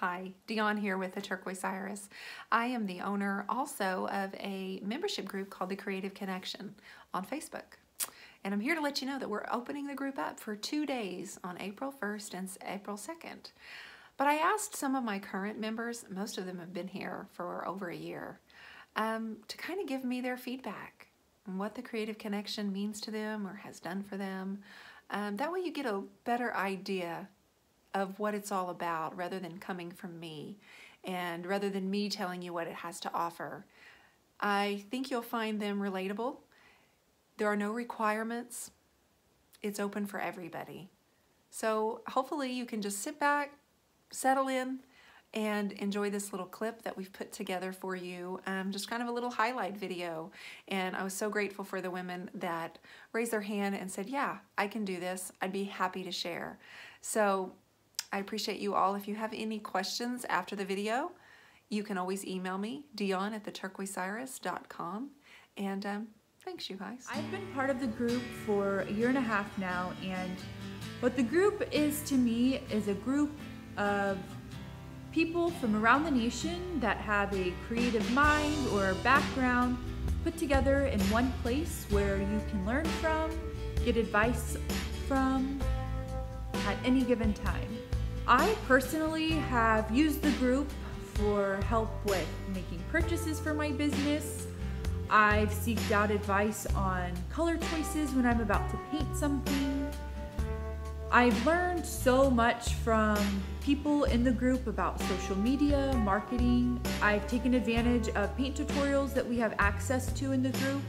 Hi, Dionne here with the Turquoise Iris. I am the owner also of a membership group called the Creative Connection on Facebook. And I'm here to let you know that we're opening the group up for 2 days on April 1st and April 2nd. But I asked some of my current members, most of them have been here for over a year, to kind of give me their feedback and what the Creative Connection means to them or has done for them. That way you get a better idea of what it's all about rather than coming from me and rather than me telling you what it has to offer. I think you'll find them relatable. There are no requirements. It's open for everybody. So hopefully you can just sit back, settle in, and enjoy this little clip that we've put together for you. Just kind of a little highlight video. And I was so grateful for the women that raised their hand and said, yeah, I can do this. I'd be happy to share. So I appreciate you all. If you have any questions after the video, you can always email me, Dionne@theturquoiseiris.com. And thanks, you guys. I've been part of the group for a year and a half now, and what the group is to me is a group of people from around the nation that have a creative mind or background put together in one place where you can learn from, get advice from at any given time. I personally have used the group for help with making purchases for my business. I've sought out advice on color choices when I'm about to paint something. I've learned so much from people in the group about social media, marketing. I've taken advantage of paint tutorials that we have access to in the group.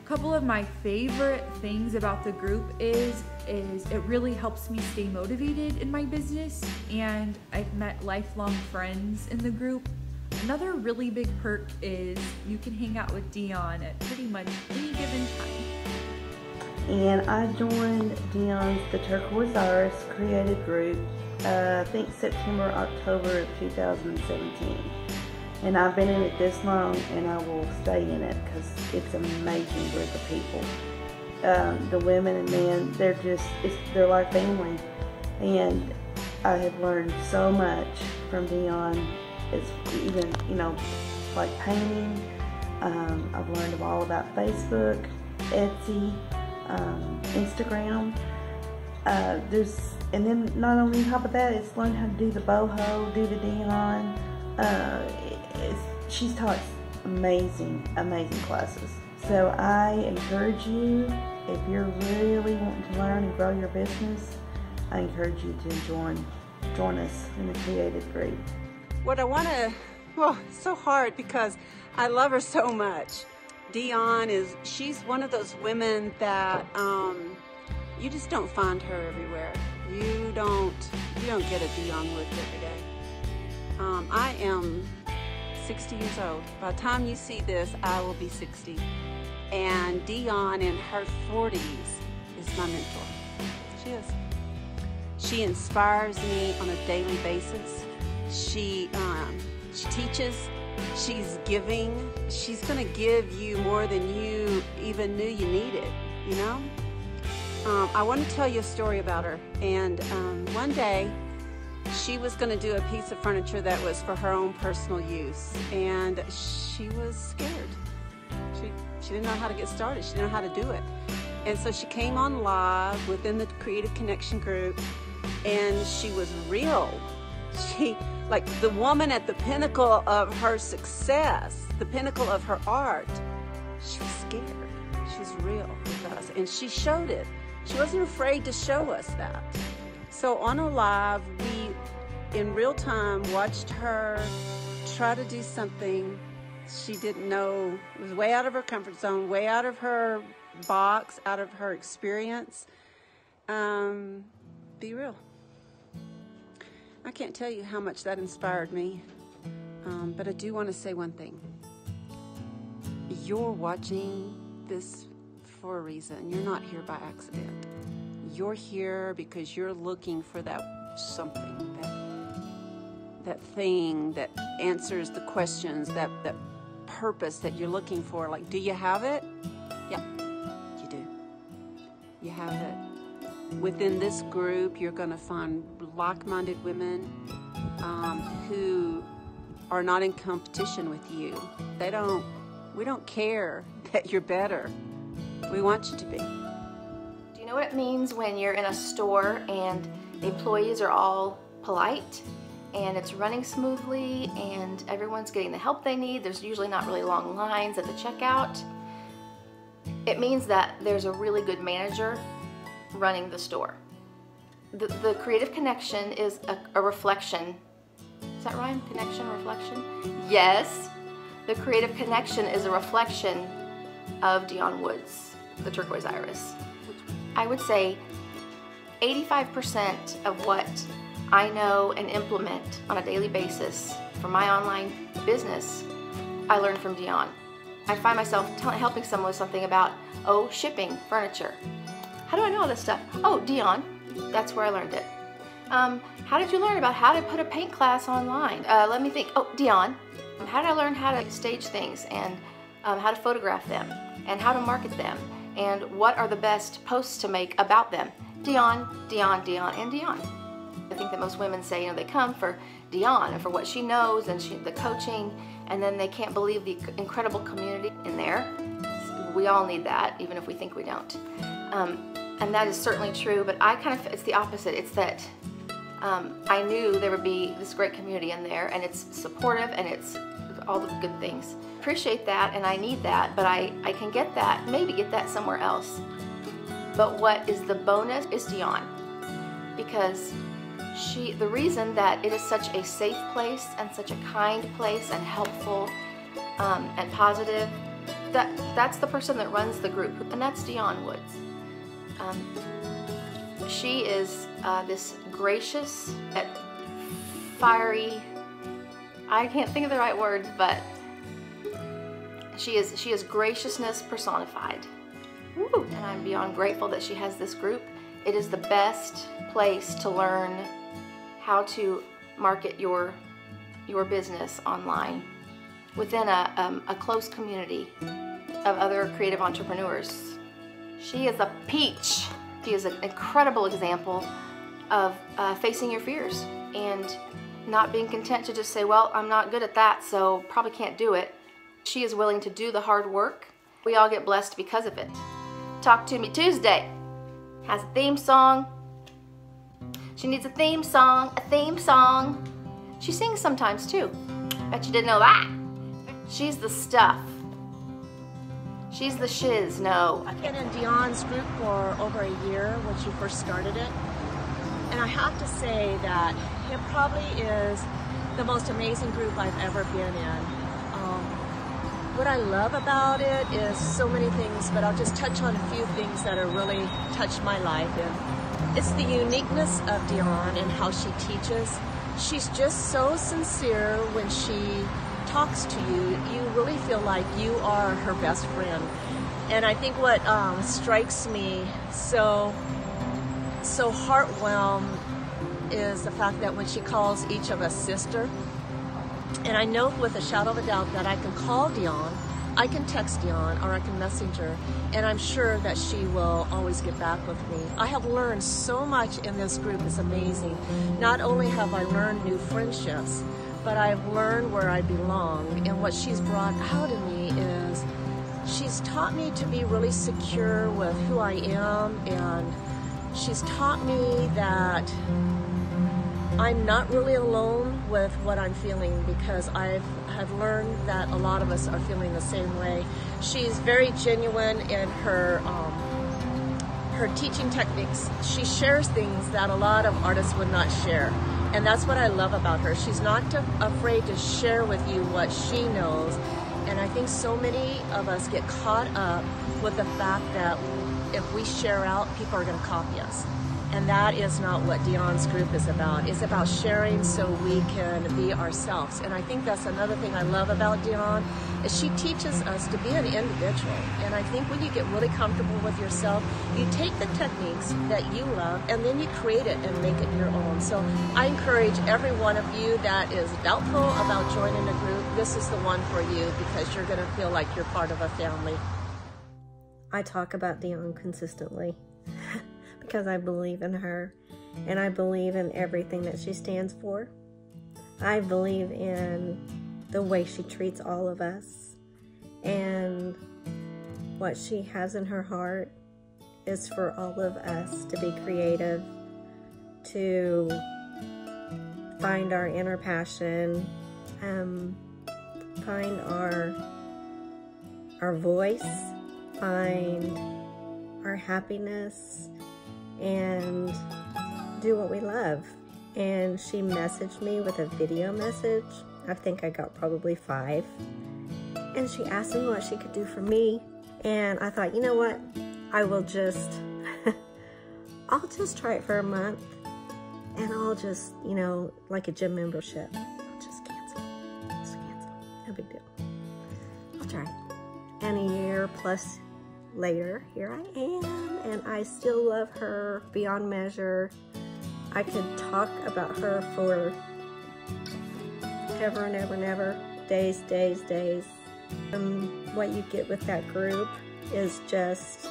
A couple of my favorite things about the group is it really helps me stay motivated in my business, and I've met lifelong friends in the group. Another really big perk is you can hang out with Dionne at pretty much any given time. And I joined Dionne's The Turquoise Iris creative group, I think September, October of 2017. And I've been in it this long, and I will stay in it because it's an amazing group of people. The women and men, they're like family. And I have learned so much from Dionne. It's even, like painting. I've learned all about Facebook, Artzy, Instagram. And then not only on top of that, it's learned how to do the boho, do the Dionne. She's taught amazing classes. So I encourage you, if you're really wanting to learn and grow your business, I encourage you to join us in the creative group. What I want to, it's so hard because I love her so much. Dionne she's one of those women that you just don't find her everywhere. You don't get a Dionne look every day. I am 60 years old. By the time you see this, I will be 60. And Dionne in her 40s is my mentor. She is. She inspires me on a daily basis. She teaches. She's giving. She's going to give you more than you even knew you needed, I want to tell you a story about her. And one day, she was going to do a piece of furniture that was for her own personal use, and she was scared. She didn't know how to get started. She didn't know how to do it. And so she came on live within the Creative Connection group, and she was real. Like the woman at the pinnacle of her success, the pinnacle of her art, she was scared. She was real with us, and she showed it. She wasn't afraid to show us that. So on a live, we, in real time, watched her try to do something she didn't know. It was way out of her comfort zone, way out of her box, out of her experience. Be real. I can't tell you how much that inspired me, but I do want to say one thing. You're watching this for a reason. You're not here by accident. You're here because you're looking for that something, that thing that answers the questions, that purpose that you're looking for. Like, do you have it? Yeah, you do. You have it. Within this group, you're going to find like-minded women who are not in competition with you. We don't care that you're better. We want you to be. Do you know what it means when you're in a store and the employees are all polite and it's running smoothly and everyone's getting the help they need? There's usually not really long lines at the checkout. It means that there's a really good manager running the store. The creative connection is a reflection. Does that rhyme? Connection, reflection? Yes. The creative connection is a reflection of Dionne Woods, the Turquoise Iris. I would say 85% of what I know and implement on a daily basis for my online business, I learned from Dionne. I find myself helping someone with something about, shipping furniture. How do I know all this stuff? Oh, Dionne, that's where I learned it. How did you learn about how to put a paint class online? Let me think. Oh, Dionne. How did I learn how to stage things and how to photograph them and how to market them and what are the best posts to make about them? Dionne, Dionne, Dionne, and Dionne. I think that most women say, they come for Dionne and for what she knows and the coaching, and then they can't believe the incredible community in there. We all need that, even if we think we don't. And that is certainly true, but it's the opposite. It's that I knew there would be this great community in there, and it's supportive, and it's all the good things. Appreciate that, and I need that, but I can get that, maybe get that somewhere else. But what is the bonus is Dionne, because the reason that it is such a safe place and such a kind place and helpful and positive, that's the person that runs the group, and that's Dionne Woods. She is this gracious, fiery, I can't think of the right words, but she is graciousness personified. Woo. And I'm beyond grateful that she has this group. It is the best place to learn how to market your business online within a close community of other creative entrepreneurs. She is a peach. She is an incredible example of facing your fears and not being content to just say, well, I'm not good at that, so probably can't do it. She is willing to do the hard work. We all get blessed because of it. Talk to Me Tuesday has a theme song. She needs a theme song, She sings sometimes too. Bet you didn't know that. She's the stuff. She's the shiz, no. I've been in Dionne's group for over a year when she first started it. And I have to say that it probably is the most amazing group I've ever been in. What I love about it is so many things, but I'll just touch on a few things that have really touched my life. And it's the uniqueness of Dionne and how she teaches. She's just so sincere when she talks to you. You really feel like you are her best friend. And I think what strikes me so heartwarming is the fact that when she calls each of us sister, and I know with a shadow of a doubt that I can call Dionne, I can text Dionne, or I can message her, and I'm sure that she will always get back with me. I have learned so much in this group. It's amazing. Not only have I learned new friendships, but I've learned where I belong. And what she's brought out in me is she's taught me to be really secure with who I am, and she's taught me that I'm not really alone with what I'm feeling, because I've learned that a lot of us are feeling the same way. She's very genuine in her teaching techniques. She shares things that a lot of artists would not share. And that's what I love about her. She's not afraid to share with you what she knows. And I think so many of us get caught up with the fact that if we share out, people are going to copy us. And that is not what Dionne's group is about. It's about sharing so we can be ourselves. And I think that's another thing I love about Dionne, is she teaches us to be an individual. And I think when you get really comfortable with yourself, you take the techniques that you love and then you create it and make it your own. So I encourage every one of you that is doubtful about joining a group, this is the one for you, because you're going to feel like you're part of a family. I talk about Dionne consistently. Because I believe in her, and I believe in everything that she stands for. I believe in the way she treats all of us, and what she has in her heart is for all of us to be creative, to find our inner passion, find our voice, find our happiness, and do what we love. And she messaged me with a video message. I think I got probably 5. And she asked me what she could do for me. And I thought, you know what? I will just, I'll just try it for a month. And I'll just, you know, like a gym membership, I'll just cancel. No big deal. I'll try it. And a year plus later, here I am. And I still love her beyond measure. I could talk about her for ever and ever and ever. Days. What you get with that group is just,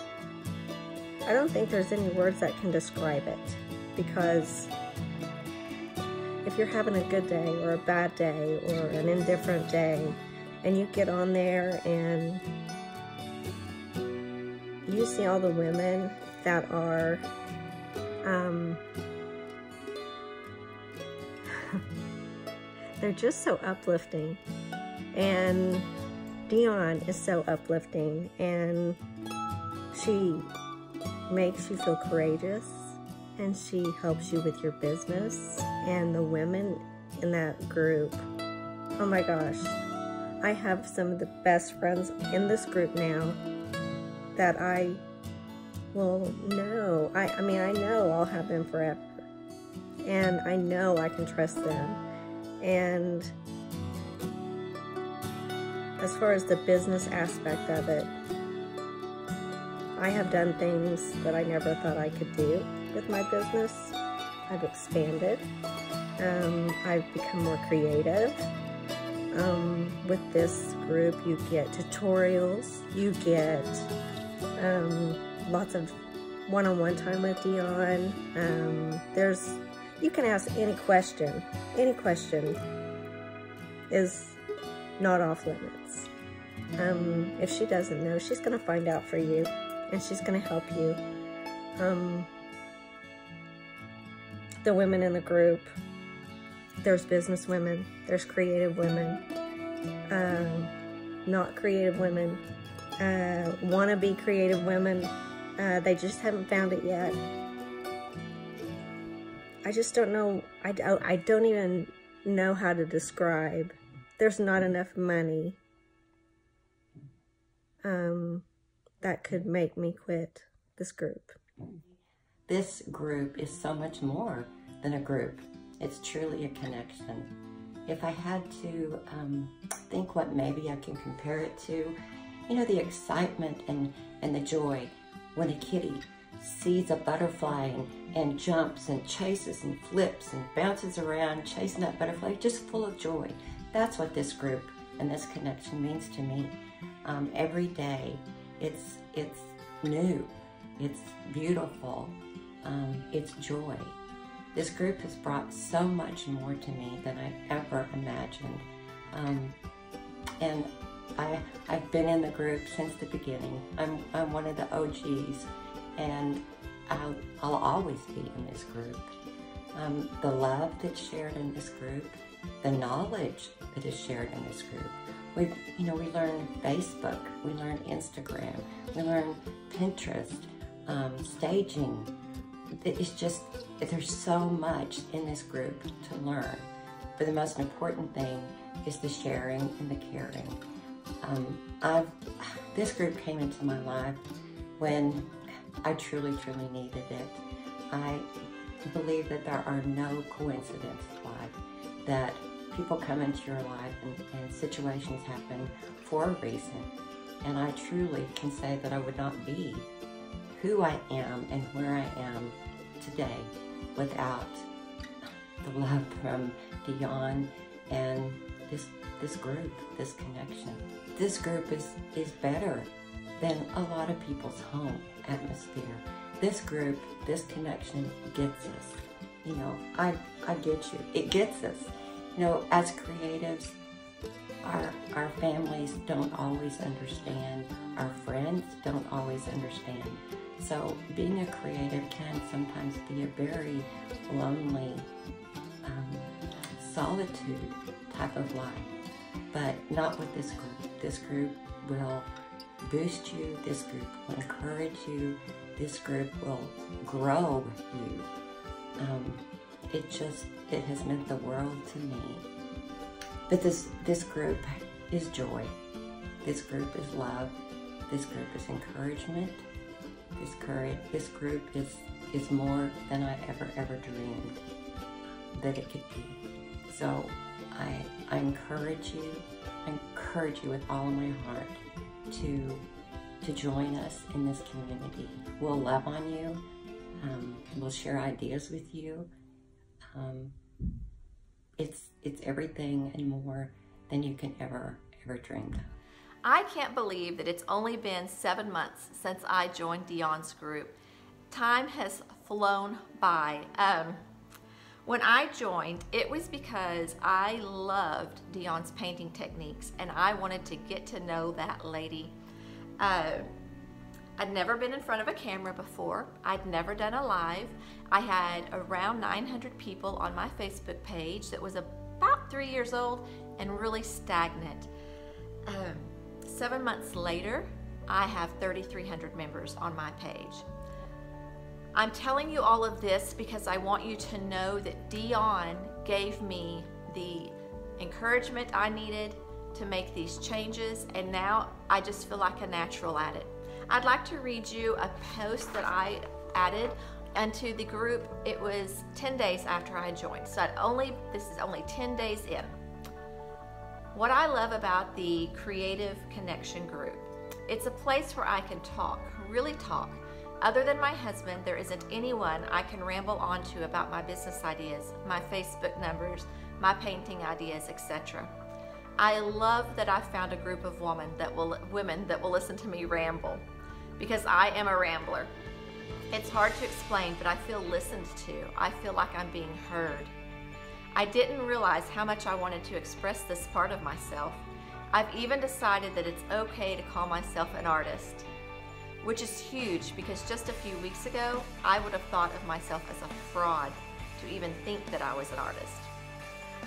I don't think there's any words that can describe it, because if you're having a good day or a bad day or an indifferent day, and you get on there and you see all the women that are they're just so uplifting, and Dionne is so uplifting, and she makes you feel courageous, and she helps you with your business. And the women in that group, oh my gosh, I have some of the best friends in this group now that I will know. I mean, I know I'll have them forever, and I know I can trust them. And as far as the business aspect of it, I have done things that I never thought I could do with my business. I've expanded. I've become more creative. With this group, you get tutorials. You get lots of one-on-one time with Dionne. You can ask any question. Any question is not off limits. If she doesn't know, she's going to find out for you, and she's going to help you. The women in the group, there's business women, there's creative women, not creative women, wannabe creative women. They just haven't found it yet. I just don't know. I don't even know how to describe. There's not enough money that could make me quit this group. This group is so much more than a group. It's truly a connection. If I had to think what maybe I can compare it to, you know, the excitement and the joy when a kitty sees a butterfly and jumps and chases and flips and bounces around chasing that butterfly, just full of joy. That's what this group and this connection means to me. Every day, it's new, it's beautiful, it's joy. This group has brought so much more to me than I ever imagined. And I've been in the group since the beginning. I'm one of the OGs, and I'll always be in this group. The love that's shared in this group, the knowledge that is shared in this group. We learn Facebook, we learn Instagram, we learn Pinterest, staging. It's just, there's so much in this group to learn. But the most important thing is the sharing and the caring. This group came into my life when I truly needed it. I believe that there are no coincidences in life, that people come into your life and situations happen for a reason. And I truly can say that I would not be who I am and where I am today without the love from Dionne and this group, this connection. This group is better than a lot of people's home atmosphere. This group, this connection gets us. You know, I get you. It gets us. You know, as creatives, our families don't always understand. Our friends don't always understand. So being a creative can sometimes be a very lonely, solitude type of life. But not with this group. This group will boost you. This group will encourage you. This group will grow you. It has meant the world to me. But this group is joy. This group is love. This group is encouragement. This group is more than I ever dreamed that it could be. So I encourage you with all of my heart to join us in this community. We'll love on you. We'll share ideas with you. It's everything and more than you can ever dream of. I can't believe that it's only been 7 months since I joined Dionne's group. Time has flown by. When I joined, it was because I loved Dionne's painting techniques and I wanted to get to know that lady. I'd never been in front of a camera before. I'd never done a live. I had around 900 people on my Facebook page that was about 3 years old and really stagnant. 7 months later, I have 3,300 members on my page. I'm telling you all of this because I want you to know that Dionne gave me the encouragement I needed to make these changes, and now I just feel like a natural at it. I'd like to read you a post that I added into the group. It was 10 days after I joined, so this is only 10 days in. What I love about the Creative Connection group, it's a place where I can talk, really talk. Other than my husband, there isn't anyone I can ramble onto about my business ideas, my Facebook numbers, my painting ideas, etc. I love that I found a group of women that will listen to me ramble, because I am a rambler. It's hard to explain, but I feel listened to. I feel like I'm being heard. I didn't realize how much I wanted to express this part of myself. I've even decided that it's okay to call myself an artist, which is huge because just a few weeks ago, I would have thought of myself as a fraud to even think that I was an artist.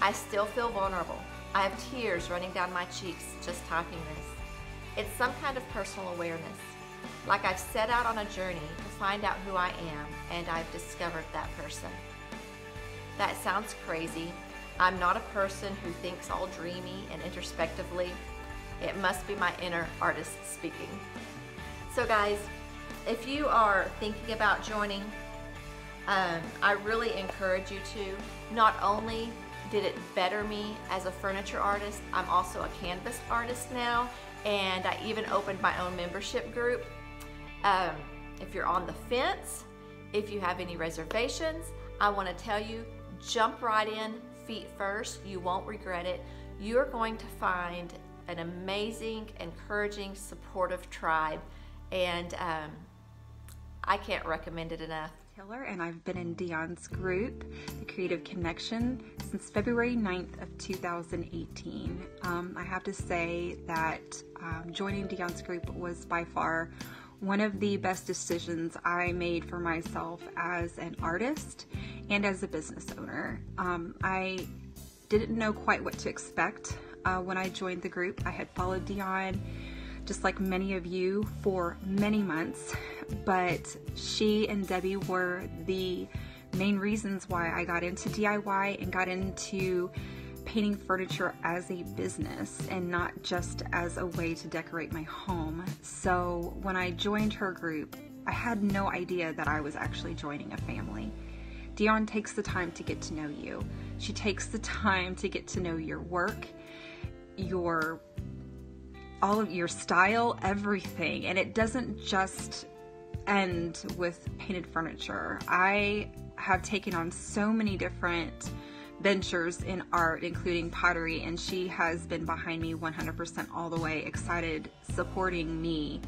I still feel vulnerable. I have tears running down my cheeks just typing this. It's some kind of personal awareness. Like I've set out on a journey to find out who I am, and I've discovered that person. That sounds crazy. I'm not a person who thinks all dreamy and introspectively. It must be my inner artist speaking. So guys, if you are thinking about joining, I really encourage you to. Not only did it better me as a furniture artist, I'm also a canvas artist now, and I even opened my own membership group. If you're on the fence, if you have any reservations, I want to tell you, jump right in, feet first. You won't regret it. You're going to find an amazing, encouraging, supportive tribe, and I can't recommend it enough. And I've been in Dionne's group, the Creative Connection, since February 9th of 2018. I have to say that joining Dionne's group was by far one of the best decisions I made for myself as an artist and as a business owner. I didn't know quite what to expect when I joined the group. I had followed Dionne, just like many of you, for many months, but she and Debbie were the main reasons why I got into DIY and got into painting furniture as a business and not just as a way to decorate my home. So when I joined her group, I had no idea that I was actually joining a family. Dionne takes the time to get to know you. She takes the time to get to know your work, all of your style, everything. And it doesn't just end with painted furniture. I have taken on so many different ventures in art, including pottery, and she has been behind me 100% all the way, excited, supporting me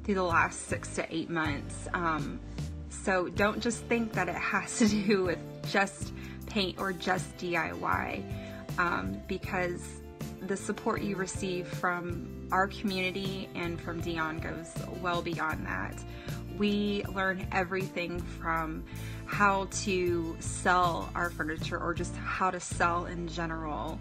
through the last 6 to 8 months. So don't just think that it has to do with just paint or just DIY. because the support you receive from our community and from Dionne goes well beyond that. We learn everything from how to sell our furniture or just how to sell in general.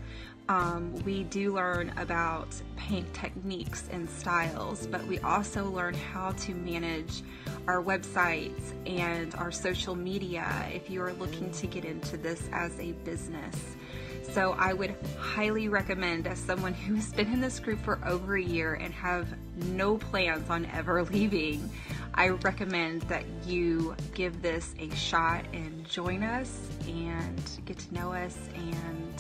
We do learn about paint techniques and styles, but we also learn how to manage our websites and our social media if you are looking to get into this as a business. So I would highly recommend, as someone who has been in this group for over a year and have no plans on ever leaving, I recommend that you give this a shot and join us and get to know us, and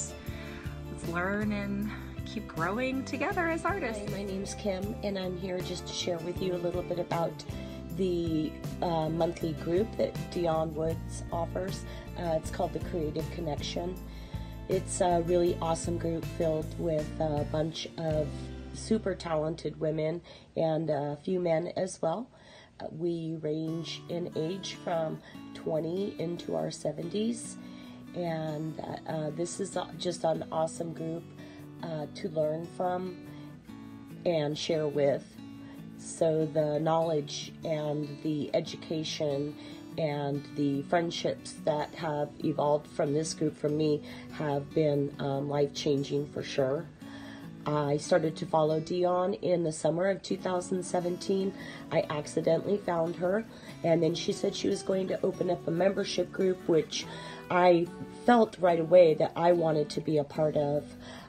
let's learn and keep growing together as artists. Hi, my name's Kim, and I'm here just to share with you a little bit about the monthly group that Dionne Woods offers. It's called the Creative Connection. It's a really awesome group filled with a bunch of super talented women and a few men as well. We range in age from 20 into our 70s, and this is just an awesome group to learn from and share with. So the knowledge and the education and the friendships that have evolved from this group from me have been life-changing for sure. I started to follow Dionne in the summer of 2017. I accidentally found her, and then she said she was going to open up a membership group, which I felt right away that I wanted to be a part of.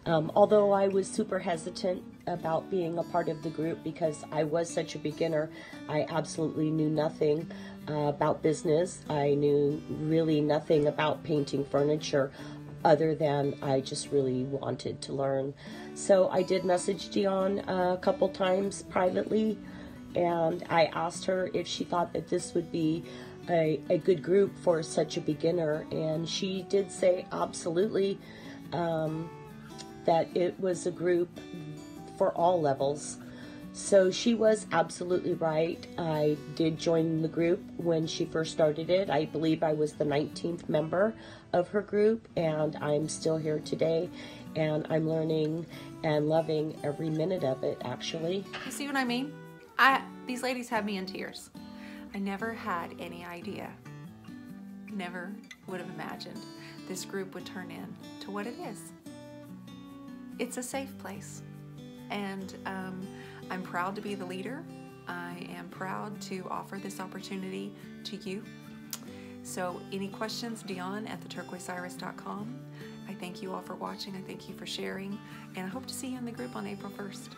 Although I was super hesitant about being a part of the group because I was such a beginner. I absolutely knew nothing about business. I knew really nothing about painting furniture other than I just really wanted to learn. So I did message Dionne a couple times privately, and I asked her if she thought that this would be a good group for such a beginner, and she did say absolutely, that it was a group for all levels. So she was absolutely right. I did join the group when she first started it. I believe I was the 19th member of her group, and I'm still here today, and I'm learning and loving every minute of it, actually. You see what I mean? These ladies had me in tears. I never had any idea, never would have imagined this group would turn into what it is. It's a safe place, and I'm proud to be the leader. I am proud to offer this opportunity to you. So any questions, Dionne at theturquoiseiris.com. I thank you all for watching. I thank you for sharing, and I hope to see you in the group on April 1st.